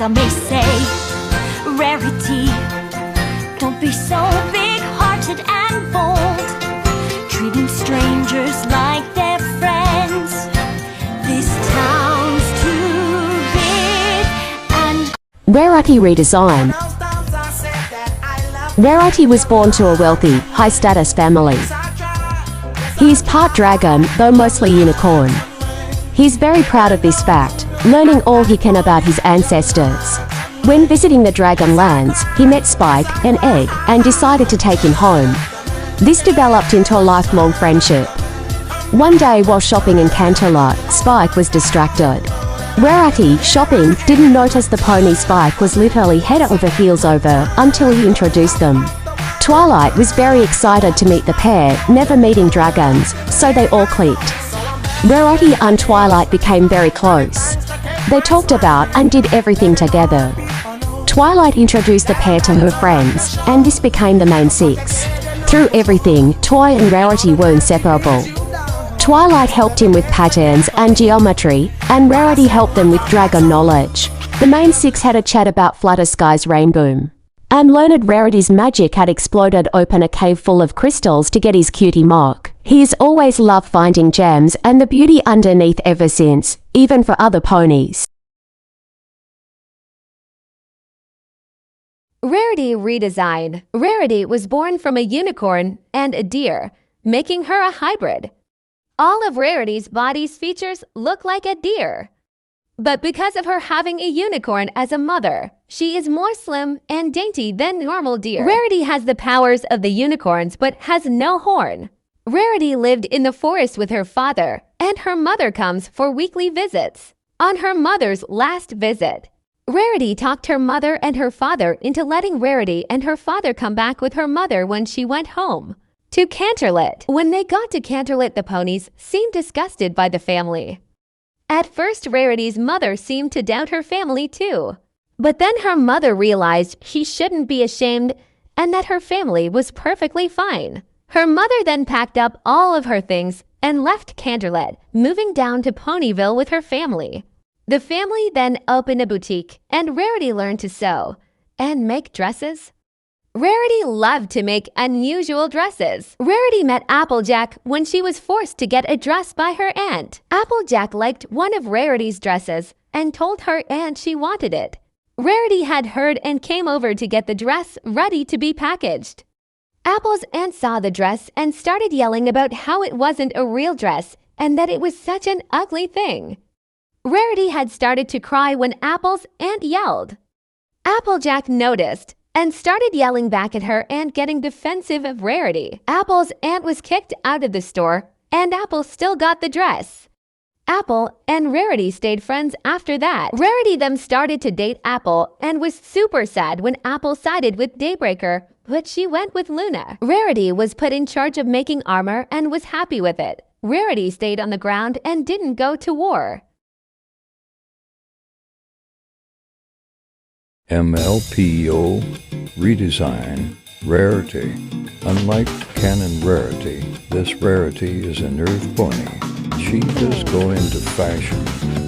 some may say. Rarity, don't be so big-hearted and bold, treating strangers like they're friends. This town's too big and... Rarity Redesign. Rarity was born to a wealthy, high-status family. He is part dragon, though mostly unicorn. He's very proud of this fact, learning all he can about his ancestors. When visiting the Dragon Lands, he met Spike, an egg, and decided to take him home. This developed into a lifelong friendship. One day while shopping in Canterlot, Spike was distracted. Rarity, shopping, didn't notice the pony Spike was literally head over heels over until he introduced them. Twilight was very excited to meet the pair, never meeting dragons, so they all clicked. Rarity and Twilight became very close. They talked about and did everything together. Twilight introduced the pair to her friends, and this became the main six. Through everything, Toy and Rarity were inseparable. Twilight helped him with patterns and geometry, and Rarity helped them with dragon knowledge. The main six had a chat about Flutter Sky's rainboom. And learned Rarity's magic had exploded open a cave full of crystals to get his cutie mock. He has always loved finding gems and the beauty underneath ever since, even for other ponies. Rarity Redesign. Rarity was born from a unicorn and a deer, making her a hybrid. All of Rarity's body's features look like a deer. But because of her having a unicorn as a mother, she is more slim and dainty than normal deer. Rarity has the powers of the unicorns but has no horn. Rarity lived in the forest with her father, and her mother comes for weekly visits. On her mother's last visit, Rarity talked her mother and her father into letting Rarity and her father come back with her mother when she went home to Canterlot. When they got to Canterlot, the ponies seemed disgusted by the family. At first, Rarity's mother seemed to doubt her family too. But then her mother realized she shouldn't be ashamed and that her family was perfectly fine. Her mother then packed up all of her things and left Canterlot, moving down to Ponyville with her family. The family then opened a boutique, and Rarity learned to sew and make dresses. Rarity loved to make unusual dresses. Rarity met Applejack when she was forced to get a dress by her aunt. Applejack liked one of Rarity's dresses and told her aunt she wanted it. Rarity had heard and came over to get the dress ready to be packaged. Apple's aunt saw the dress and started yelling about how it wasn't a real dress and that it was such an ugly thing. Rarity had started to cry when Apple's aunt yelled. Applejack noticed and started yelling back at her and getting defensive of Rarity. Apple's aunt was kicked out of the store, and Apple still got the dress. Apple and Rarity stayed friends after that. Rarity then started to date Apple and was super sad when Apple sided with Daybreaker, but she went with Luna. Rarity was put in charge of making armor and was happy with it. Rarity stayed on the ground and didn't go to war. MLPO Redesign Rarity. Unlike Canon Rarity, this Rarity is an Earth pony. She does go into fashion,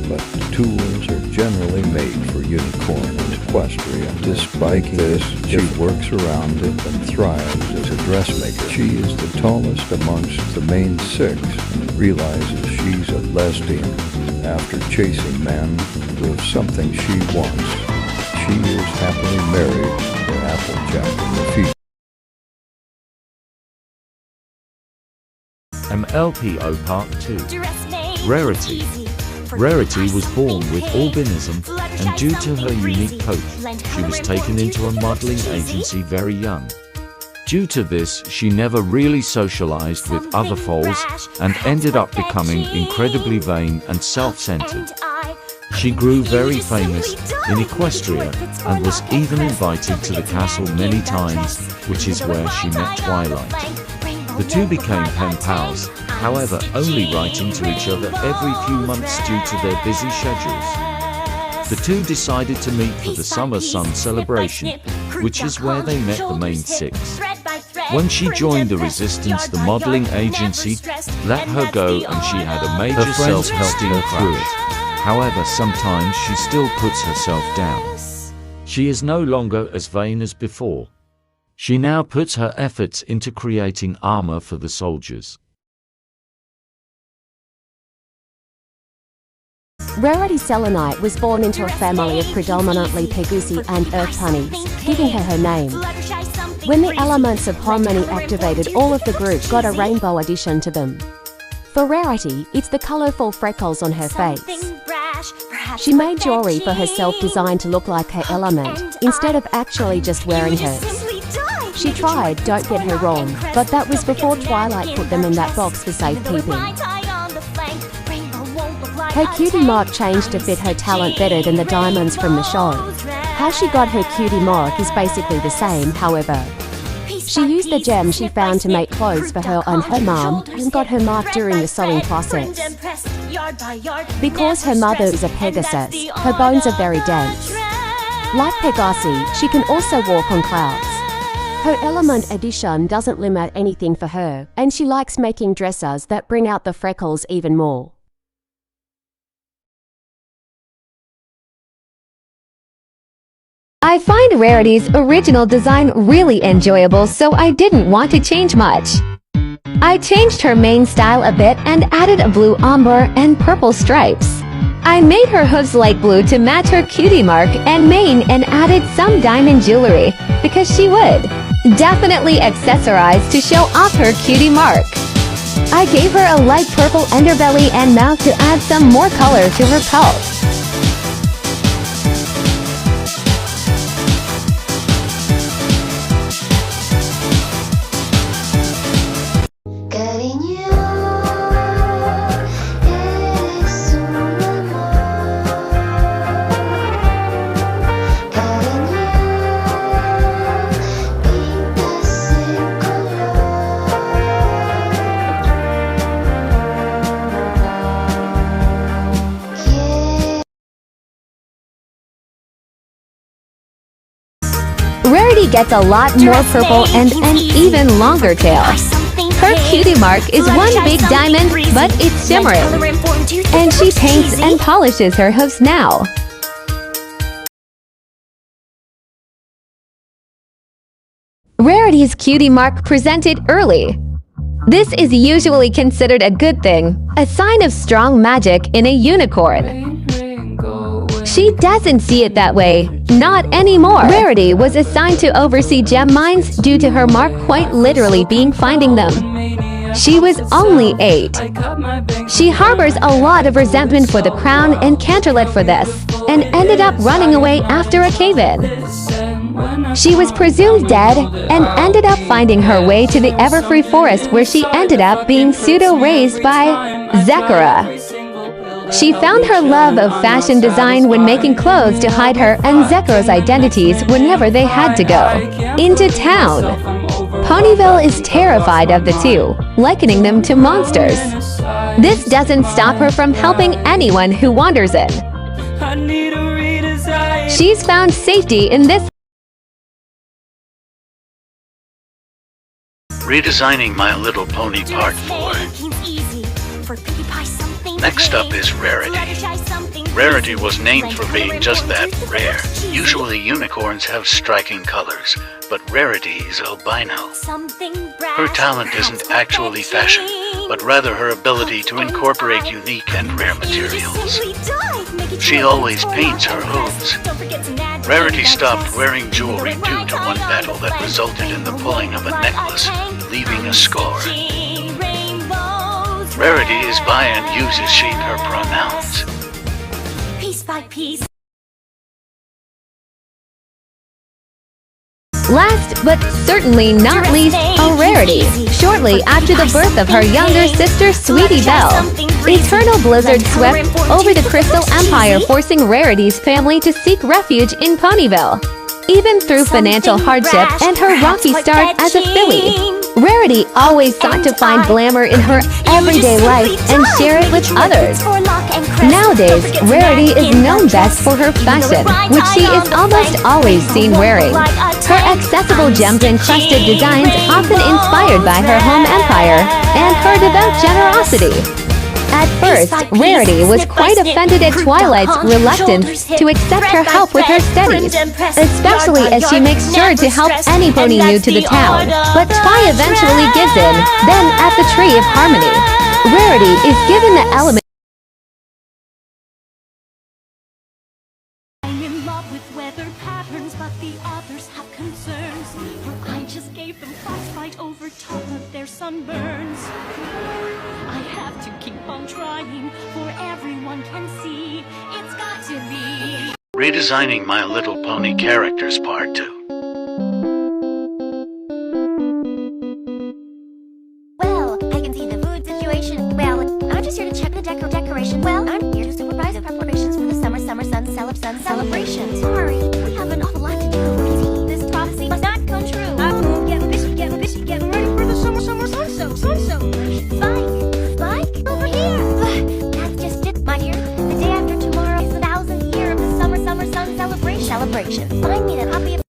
but the tools are generally made for unicorn and equestrian. Despite this, she works around it and thrives as a dressmaker. She is the tallest amongst the main six and realizes she's a lesbian after chasing men with something she wants. She is happily married to Applejack in the future. MLPO Part 2. Rarity. Rarity was born with albinism, and due to her unique coat, she was taken into a modeling agency very young. Due to this, she never really socialized with other foals and ended up becoming incredibly vain and self-centered. She grew very famous in Equestria and was even invited to the castle many times, which is where she met Twilight. The two became pen pals, however only writing to each other every few months due to their busy schedules. The two decided to meet for the Summer Sun celebration, which is where they met the main six. When she joined the Resistance, the modeling agency let her go and she had a major self-esteem crash. However, sometimes she still puts herself down. She is no longer as vain as before. She now puts her efforts into creating armor for the soldiers. Rarity Selenite was born into a family of predominantly Pegusi and Earth Punies, giving her her name. When the elements of harmony activated, all of the group got a rainbow addition to them. For Rarity, it's the colorful freckles on her face. She made jewelry for herself designed to look like her element, instead of actually just wearing hers. She tried, don't get her wrong, but that was before Twilight put them in that box for safekeeping. Her cutie mark changed to fit her talent better than the diamonds from the show. How she got her cutie mark is basically the same, however. She used the gem she found to make clothes for her and her mom, and got her mark during the sewing process. Because her mother is a Pegasus, her bones are very dense. Like Pegasi, she can also walk on clouds. Her element addition doesn't limit anything for her, and she likes making dresses that bring out the freckles even more. I find Rarity's original design really enjoyable, so I didn't want to change much. I changed her main style a bit and added a blue ombre and purple stripes. I made her hooves light blue to match her cutie mark and mane, and added some diamond jewelry, because she would definitely accessorize to show off her cutie mark. I gave her a light purple underbelly and mouth to add some more color to her pelt. Rarity gets a lot more purple and an even longer tail. Her cutie mark is one big diamond, but it's shimmering. And she paints and polishes her hooves now. Rarity's cutie mark presented early. This is usually considered a good thing, a sign of strong magic in a unicorn. She doesn't see it that way, not anymore. Rarity was assigned to oversee gem mines due to her mark quite literally being finding them. She was only 8. She harbors a lot of resentment for the crown and Canterlet for this, and ended up running away after a cave-in. She was presumed dead and ended up finding her way to the Everfree Forest, where she ended up being pseudo-raised by Zekara. She found her love of fashion design when making clothes to hide her and Zekara's identities whenever they had to go into town. Ponyville is terrified of the two, likening them to monsters. This doesn't stop her from helping anyone who wanders in. She's found safety in this. Redesigning My Little Pony Part 4. Next up is Rarity. Rarity was named for being just that, rare. Usually unicorns have striking colors, but Rarity is albino. Her talent isn't actually fashion, but rather her ability to incorporate unique and rare materials. She always paints her hooves. Rarity stopped wearing jewelry due to one battle that resulted in the pulling of a necklace, leaving a scar. Rarity is bi and uses she, her pronouns. Piece by piece. Last, but certainly not least, a Rarity. Shortly after the birth of her younger sister, Sweetie Belle, eternal blizzard swept over the Crystal Empire, forcing Rarity's family to seek refuge in Ponyville. Even through financial hardship and her rocky start as a filly, Rarity always sought to find glamour in her everyday life and share it with others. Nowadays, Rarity is known best for her fashion, which she is almost always seen wearing. Her accessible gems-encrusted designs often inspired by her home empire and her devout generosity. At first, Rarity was quite offended at Twilight's reluctance to accept her help with her studies, especially as she makes sure to help any pony new to the town. But Twi eventually gives in. Then, at the Tree of Harmony, Rarity is given the element. I'm in love with weather patterns, but the authors have concerns. For I just gave them frostbite over top of their sunburns. I have to keep on trying, for everyone can see it's got to be. Redesigning My Little Pony Characters Part 2. Well, I can see the food situation. Well, I'm just here to check the decoration. Well, I'm here to supervise the preparations for the summer sun celebration. Sorry, we have an awful lot to do. This prophecy must not come true. I'm getting busy, getting ready for the summer sun Spike, over here. That's just it, my dear. The day after tomorrow is the 1000th year of the summer sun celebration. Find me that copy of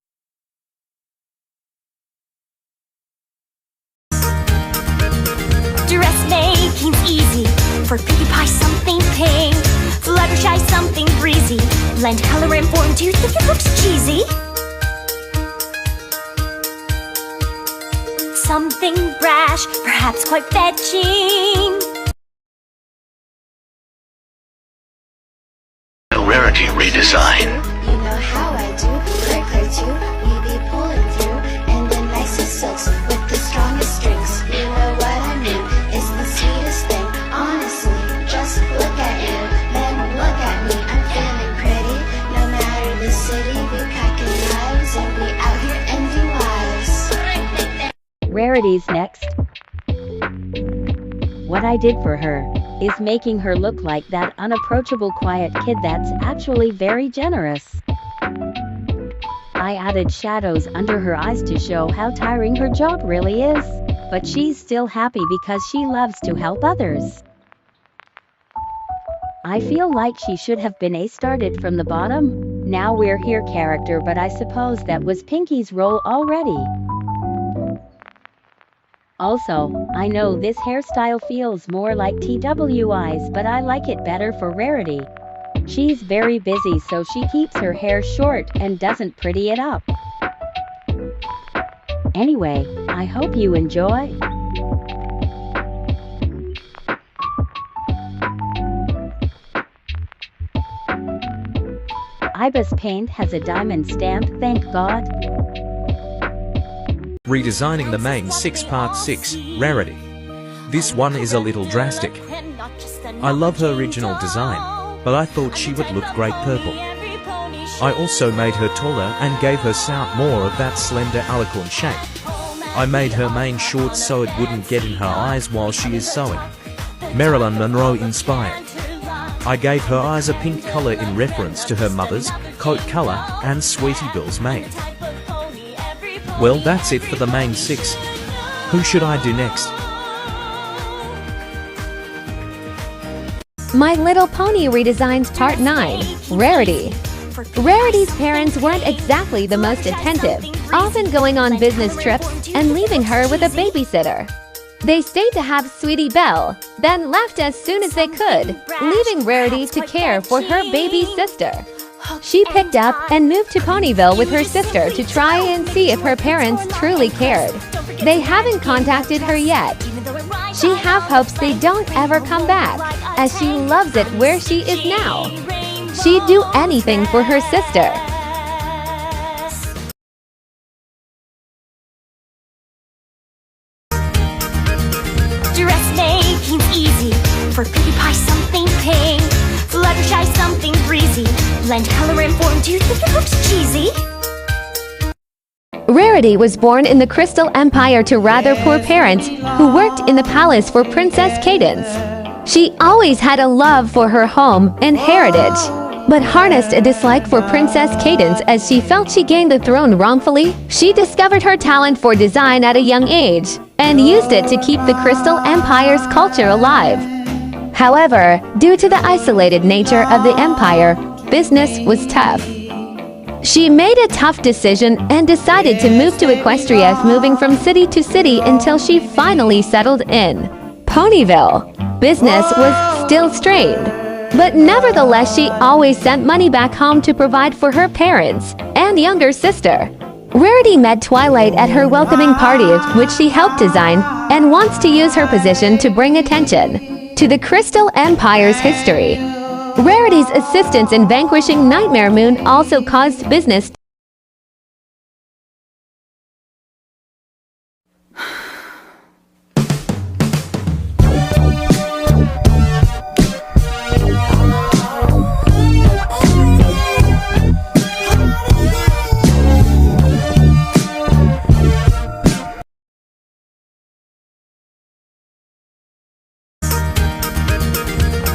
Dressmaking's easy. For Pinkie Pie, something pink. Fluttershy, something breezy. Blend color and form to think it looks cheesy. Something brash, perhaps quite fetching. Rarity Redesign. You know how I do, clear too. We be pulling through, and the nicest silks with the strongest strings. You know what I mean? It's the sweetest thing, honestly. Just look at you, then look at me. I'm feeling pretty, no matter the city. We packing lives, and we out here ending lives. Rarity's next. What I did for her is making her look like that unapproachable quiet kid that's actually very generous. I added shadows under her eyes to show how tiring her job really is, but she's still happy because she loves to help others. I feel like she should have been started from the bottom. Now we're here character, but I suppose that was Pinkie's role already. Also, I know this hairstyle feels more like TWI's, but I like it better for Rarity. She's very busy, so she keeps her hair short and doesn't pretty it up. Anyway, I hope you enjoy. Ibis paint has a diamond stamp, thank God. Redesigning the main 6 Part 6, Rarity. This one is a little drastic. I love her original design, but I thought she would look great purple. I also made her taller and gave her snout more of that slender alicorn shape. I made her mane short so it wouldn't get in her eyes while she is sewing. Marilyn Monroe inspired. I gave her eyes a pink color in reference to her mother's coat color and Sweetie Bill's mane. Well, that's it for the main 6. Who should I do next? My Little Pony Redesigns Part 9, Rarity. Rarity's parents weren't exactly the most attentive, often going on business trips and leaving her with a babysitter. They stayed to have Sweetie Belle, then left as soon as they could, leaving Rarity to care for her baby sister. She picked up and moved to Ponyville with her sister to try and see if her parents truly cared. They haven't contacted her yet. She half hopes they don't ever come back, as she loves it where she is now. She'd do anything for her sister. Dressmaking's easy. For Pinkie Pie, something pink. Fluttershy, something breezy. Blend color and form to think it looks cheesy. Rarity was born in the Crystal Empire to rather poor parents who worked in the palace for Princess Cadence. She always had a love for her home and heritage, but harnessed a dislike for Princess Cadence as she felt she gained the throne wrongfully. She discovered her talent for design at a young age and used it to keep the Crystal Empire's culture alive. However, due to the isolated nature of the empire, business was tough. She made a tough decision and decided to move to Equestria, moving from city to city until she finally settled in Ponyville. Business was still strained. But nevertheless, she always sent money back home to provide for her parents and younger sister. Rarity met Twilight at her welcoming party, which she helped design, and wants to use her position to bring attention to the Crystal Empire's history. Rarity's assistance in vanquishing Nightmare Moon also caused business.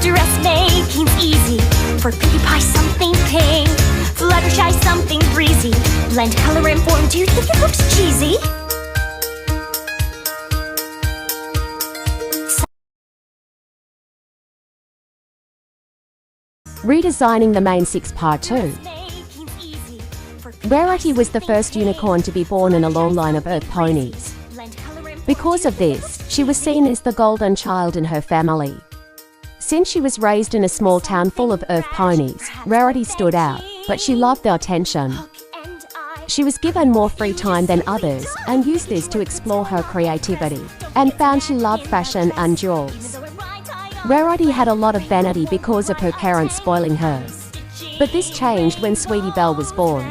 Dressmaking's easy. For Pinkie Pie, something pink. Fluttershy, something breezy. Blend color and form. Do you think it looks cheesy? Redesigning the main 6 Part 2. Dressmaking's easy. For Rarity was the first unicorn to be born in a long line of Earth ponies. blend color and form. Because of this, she was seen as the golden child in her family. Since she was raised in a small town full of Earth ponies, Rarity stood out, but she loved the attention. And I She was given more free time than others and used this to explore her creativity, and found she loved fashion and jewels. Rarity had a lot of vanity because of her parents spoiling her. But this changed when Sweetie Belle was born,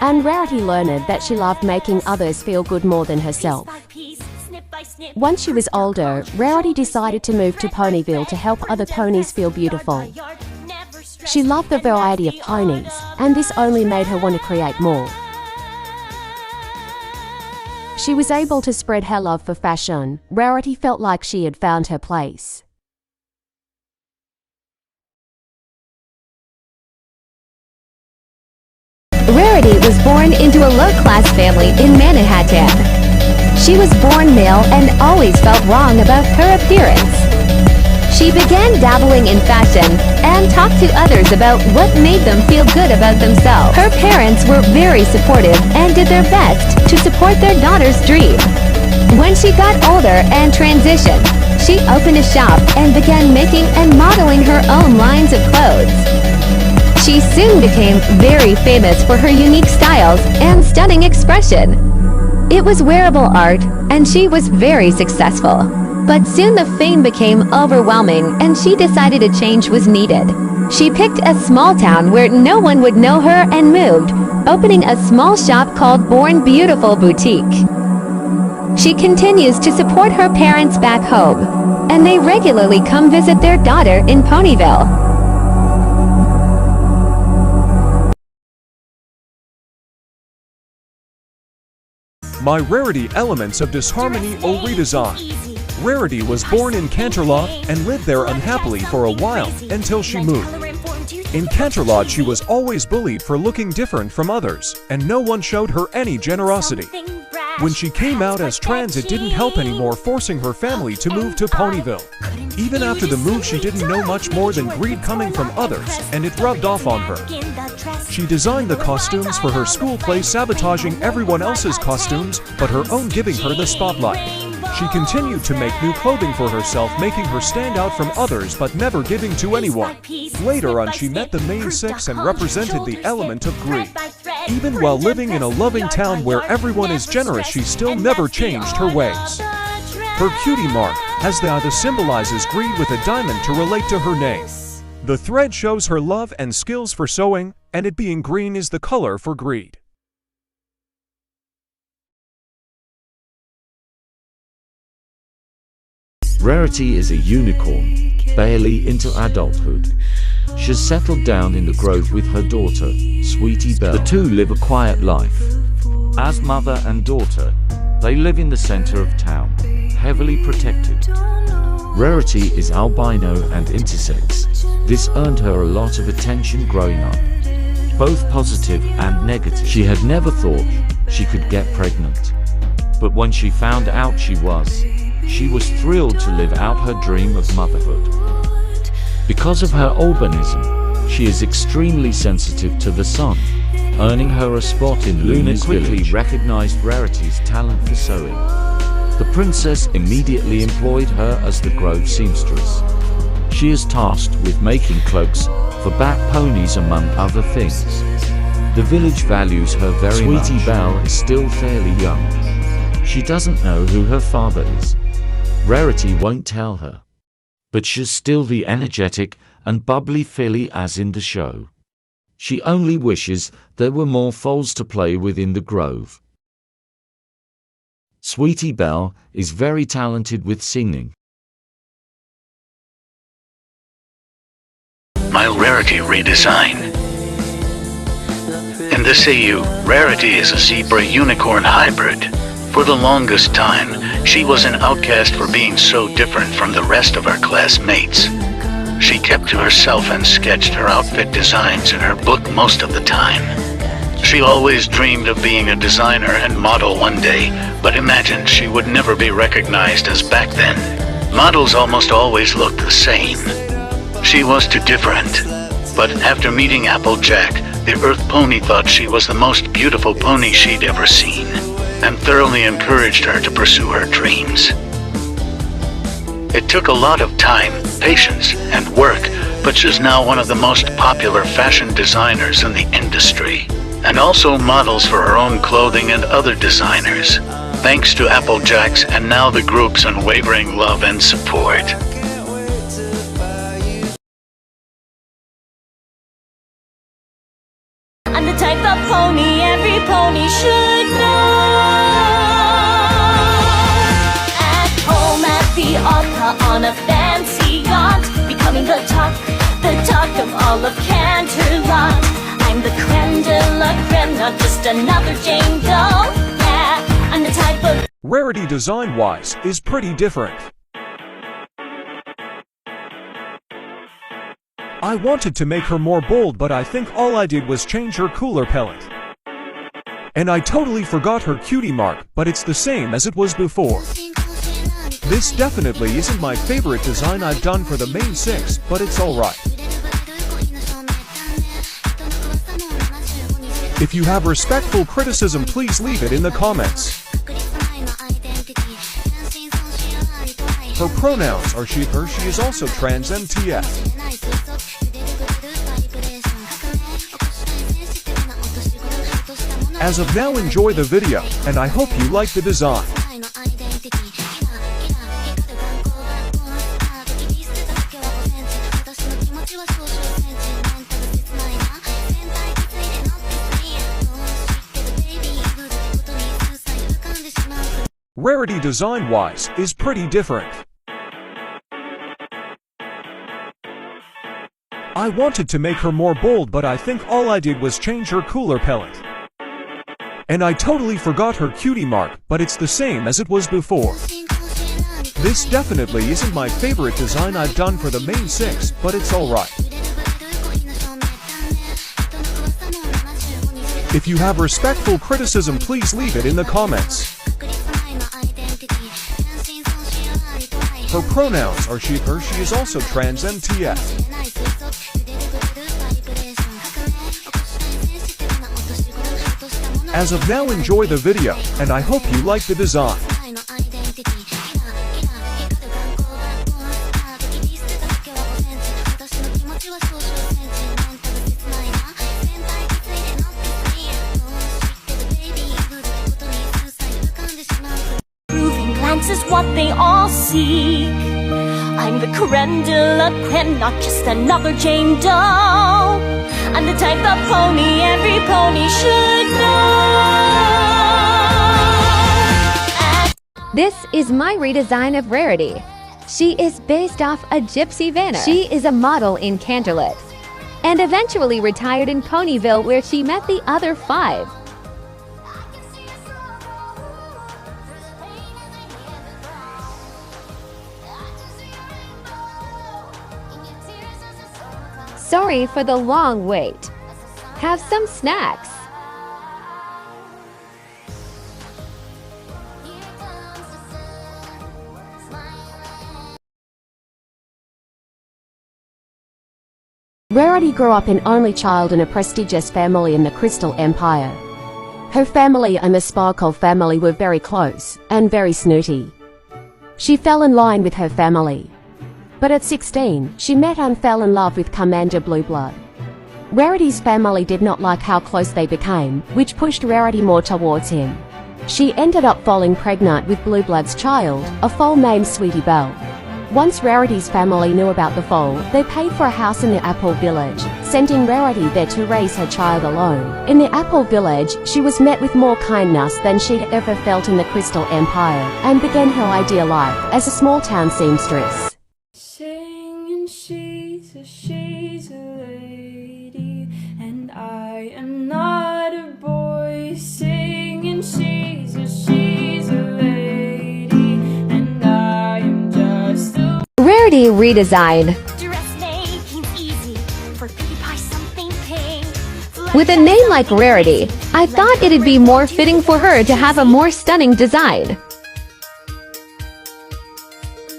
and Rarity learned that she loved making others feel good more than herself. Once she was older, Rarity decided to move to Ponyville to help other ponies feel beautiful. She loved the variety of ponies, and this only made her want to create more. She was able to spread her love for fashion. Rarity felt like she had found her place. Rarity was born into a low-class family in Manhattan. She was born male and always felt wrong about her appearance. She began dabbling in fashion and talked to others about what made them feel good about themselves. Her parents were very supportive and did their best to support their daughter's dream. When she got older and transitioned, she opened a shop and began making and modeling her own lines of clothes. She soon became very famous for her unique styles and stunning expression. It was wearable art, and she was very successful. But soon the fame became overwhelming, and she decided a change was needed. She picked a small town where no one would know her and moved, opening a small shop called Born Beautiful Boutique. She continues to support her parents back home, and they regularly come visit their daughter in Ponyville. My Rarity Elements of Disharmony or Redesign. Rarity was born in Canterlot and lived there unhappily for a while until she moved. In Canterlot, she was always bullied for looking different from others, and no one showed her any generosity. When she came out as trans, it didn't help anymore, forcing her family to move to Ponyville. Even after the move, she didn't know much more than greed coming from others, and it rubbed off on her. She designed the costumes for her school play, sabotaging everyone else's costumes, but her own giving her the spotlight. She continued to make new clothing for herself, making her stand out from others but never giving to anyone. Later on, she met the main 6 and represented the element of greed. Even while living in a loving town where everyone is generous, she still never changed her ways. Her cutie mark has the symbolizes greed with a diamond to relate to her name. The thread shows her love and skills for sewing, and it being green is the color for greed. Rarity is a unicorn, barely into adulthood. She's settled down in the grove with her daughter, Sweetie Belle. The two live a quiet life. As mother and daughter, they live in the center of town, heavily protected. Rarity is albino and intersex. This earned her a lot of attention growing up, both positive and negative. She had never thought she could get pregnant. But when she found out she was thrilled to live out her dream of motherhood. Because of her albinism, she is extremely sensitive to the sun, earning her a spot in Luna's quickly recognized Rarity's talent for sewing. The princess immediately employed her as the grove seamstress. She is tasked with making cloaks for bat ponies among other things. The village values her very much. Sweetie Belle is still fairly young. She doesn't know who her father is. Rarity won't tell her. But she's still the energetic and bubbly filly as in the show. She only wishes there were more foals to play with in the grove. Sweetie Belle is very talented with singing. My Rarity redesign. In this AU, Rarity is a zebra-unicorn hybrid. For the longest time, she was an outcast for being so different from the rest of her classmates. She kept to herself and sketched her outfit designs in her book most of the time. She always dreamed of being a designer and model one day, but imagined she would never be recognized as back then. Models almost always looked the same. She was too different. But after meeting Applejack, the Earth Pony thought she was the most beautiful pony she'd ever seen, and thoroughly encouraged her to pursue her dreams. It took a lot of time, patience, and work, but she's now one of the most popular fashion designers in the industry, and also models for her own clothing and other designers, thanks to Applejack's and now the group's unwavering love and support. I'm the type of pony every pony should know. At home at the opera on a fancy yacht, becoming the talk of all of Canterlot. I'm the creme de la creme, not just another Jane Doe. Yeah, I'm the type of... Rarity design-wise is pretty different. I wanted to make her more bold, but I think all I did was change her cooler pellet. And I totally forgot her cutie mark, but it's the same as it was before. This definitely isn't my favorite design I've done for the main 6, but it's alright. If you have respectful criticism, please leave it in the comments. Her pronouns are she, her, she is also trans MTF. As of now, enjoy the video, and I hope you like the design. Rarity design-wise is pretty different. I wanted to make her more bold, but I think all I did was change her cooler pellet. And I totally forgot her cutie mark, but it's the same as it was before. This definitely isn't my favorite design I've done for the main 6, but it's alright. If you have respectful criticism, please leave it in the comments. Her pronouns are she, her, she is also trans MTF. As of now, enjoy the video, and I hope you like the design. Proving glance is what they all seek. I'm the creme de la creme, not just another Jane Doe. I'm the type of pony every pony should know. This is my redesign of Rarity. She is based off a gypsy vanner. She is a model in Canterlot, and eventually retired in Ponyville, where she met the other 5. Sorry for the long wait. Have some snacks. Rarity grew up an only child in a prestigious family in the Crystal Empire. Her family and the Sparkle family were very close and very snooty. She fell in line with her family, But at 16, she met and fell in love with Commander Blueblood. Rarity's family did not like how close they became, which pushed Rarity more towards him. She ended up falling pregnant with Blueblood's child, a foal named Sweetie Belle. Once Rarity's family knew about the foal, they paid for a house in the Apple Village, sending Rarity there to raise her child alone. In the Apple Village, she was met with more kindness than she'd ever felt in the Crystal Empire, and began her ideal life as a small-town seamstress. Singing she's a lady, and I am not a boy. Singing she's a lady, and I am just a Rarity Redesign. With a name like Rarity, I thought it'd be more fitting for her to have a more stunning design.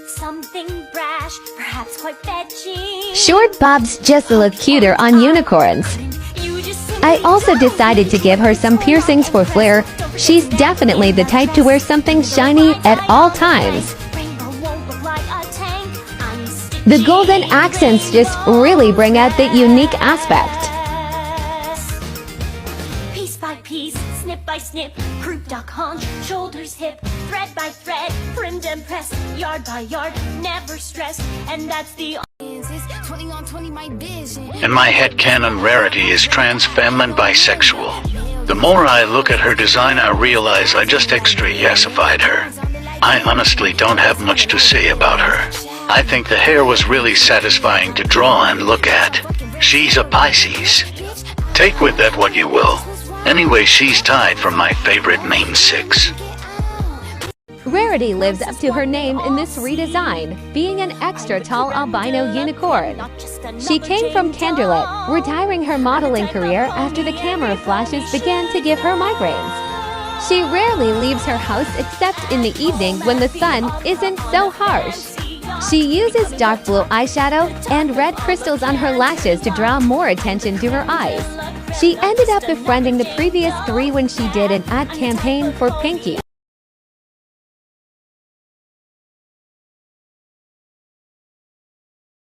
Something brash, perhaps quite fetching. Short bobs just look cuter on unicorns. I also decided to give her some piercings for flair. She's definitely the type to wear something shiny at all times. The golden accents just really bring out that unique aspect. Piece by piece, snip by snip, croup, duck, haunch, shoulders, hip, thread by thread, primmed and pressed, yard by yard, never stressed, and that's the 20 on 20 my vision. In my headcanon, Rarity is trans, femme, and bisexual. The more I look at her design, I realize I just extra yesified her. I honestly don't have much to say about her. I think the hair was really satisfying to draw and look at. She's a Pisces. Take with that what you will. Anyway, she's tied for my favorite main six. Rarity lives up to her name in this redesign, being an extra tall albino unicorn. She came from Candlelit, retiring her modeling career after the camera flashes began to give her migraines. She rarely leaves her house except in the evening when the sun isn't so harsh. She uses dark blue eyeshadow and red crystals on her lashes to draw more attention to her eyes. She ended up befriending the previous three when she did an ad campaign for Pinky.